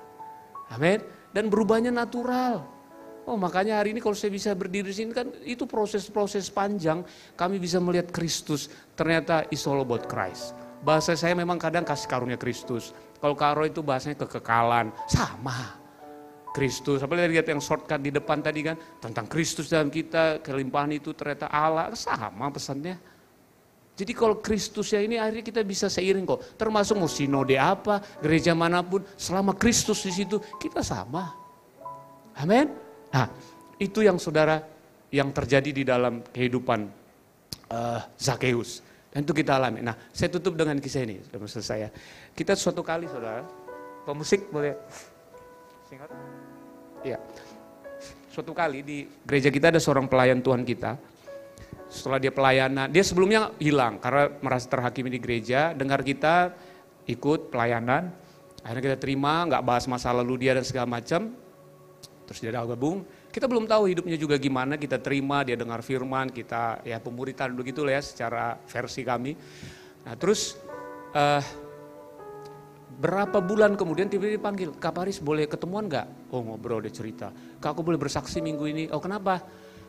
Amin. Dan berubahnya natural. Oh makanya hari ini kalau saya bisa berdiri di sini kan itu proses-proses panjang kami bisa melihat Kristus. Ternyata it's all about Christ. Bahasa saya memang kadang kasih karunia Kristus. Kalau Kak Roy itu bahasanya kekekalan, sama. Kristus, apalagi lihat yang shortcut di depan tadi kan, tentang Kristus dalam kita, kelimpahan itu ternyata Allah, sama pesannya. Jadi kalau Kristus ya ini akhirnya kita bisa seiring kok, termasuk mau sinode apa, gereja manapun, selama Kristus di situ kita sama. Amin. Nah itu yang saudara, yang terjadi di dalam kehidupan Zakheus. Dan itu kita alami. Nah, saya tutup dengan kisah ini, sudah selesai ya. Kita suatu kali, saudara, pemusik boleh singkat? Iya. Suatu kali di gereja kita ada seorang pelayan Tuhan kita. Setelah dia pelayanan, dia sebelumnya hilang karena merasa terhakimi di gereja. Dengar kita ikut pelayanan, akhirnya kita terima, nggak bahas masa lalu dia dan segala macam. Terus dia gabung. Kita belum tahu hidupnya juga gimana, kita terima, dia dengar firman, kita ya pemuritan begitu lah ya secara versi kami. Nah terus Berapa bulan kemudian tiba-tiba dipanggil, Kak Paris boleh ketemuan gak? Oh ngobrol, dia cerita. Kak, aku boleh bersaksi minggu ini. Oh kenapa?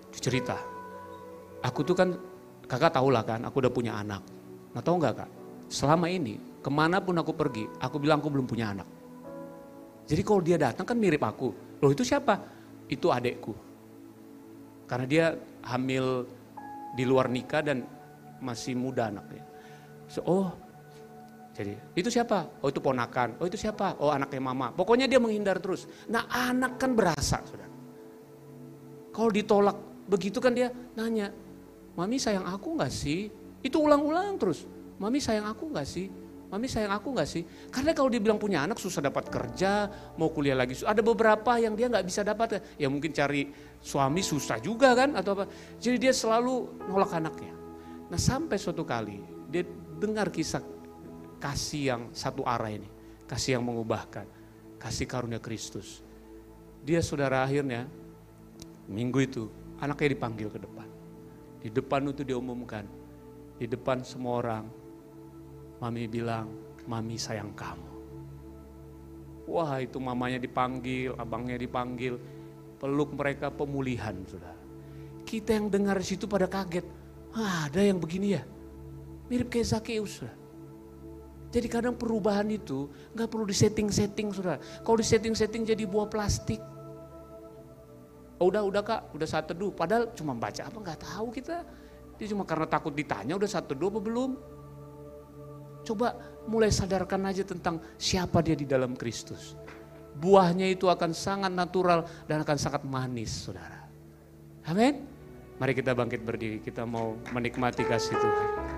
Dia cerita. Aku tuh kan, kakak tahu lah kan, aku udah punya anak. Nah tahu gak Kak, selama ini kemanapun aku pergi, aku bilang aku belum punya anak. Jadi kalau dia datang kan mirip aku. Loh itu siapa? Itu adekku. Karena dia hamil di luar nikah dan masih muda anaknya. Jadi itu siapa? Oh itu ponakan. Oh itu siapa? Oh anaknya mama. Pokoknya dia menghindar terus. Nah anak kan berasa, saudara. Kalau ditolak begitu kan dia nanya, Mami sayang aku gak sih? Itu ulang-ulang terus. Mami sayang aku gak sih? Mami sayang aku gak sih? Karena kalau dia bilang punya anak susah dapat kerja, mau kuliah lagi. Ada beberapa yang dia gak bisa dapat. Ya mungkin cari suami susah juga kan atau apa. Jadi dia selalu nolak anaknya. Nah sampai suatu kali dia dengar kisah kasih yang satu arah ini, kasih yang mengubahkan, kasih karunia Kristus. Dia saudara akhirnya, minggu itu anaknya dipanggil ke depan. Di depan itu diumumkan, di depan semua orang, Mami bilang, Mami sayang kamu. Wah itu mamanya dipanggil, abangnya dipanggil, peluk mereka pemulihan saudara. Kita yang dengar di situ pada kaget, ada yang begini ya, mirip kayak Zakeus saudara. Jadi kadang perubahan itu gak perlu disetting-setting saudara. Kalau disetting-setting jadi buah plastik. Oh, udah Kak, udah saat teduh. Padahal cuma baca apa gak tahu kita. Dia cuma karena takut ditanya udah saat teduh apa belum. Coba mulai sadarkan aja tentang siapa dia di dalam Kristus. Buahnya itu akan sangat natural dan akan sangat manis saudara. Amin. Mari kita bangkit berdiri, kita mau menikmati kasih Tuhan.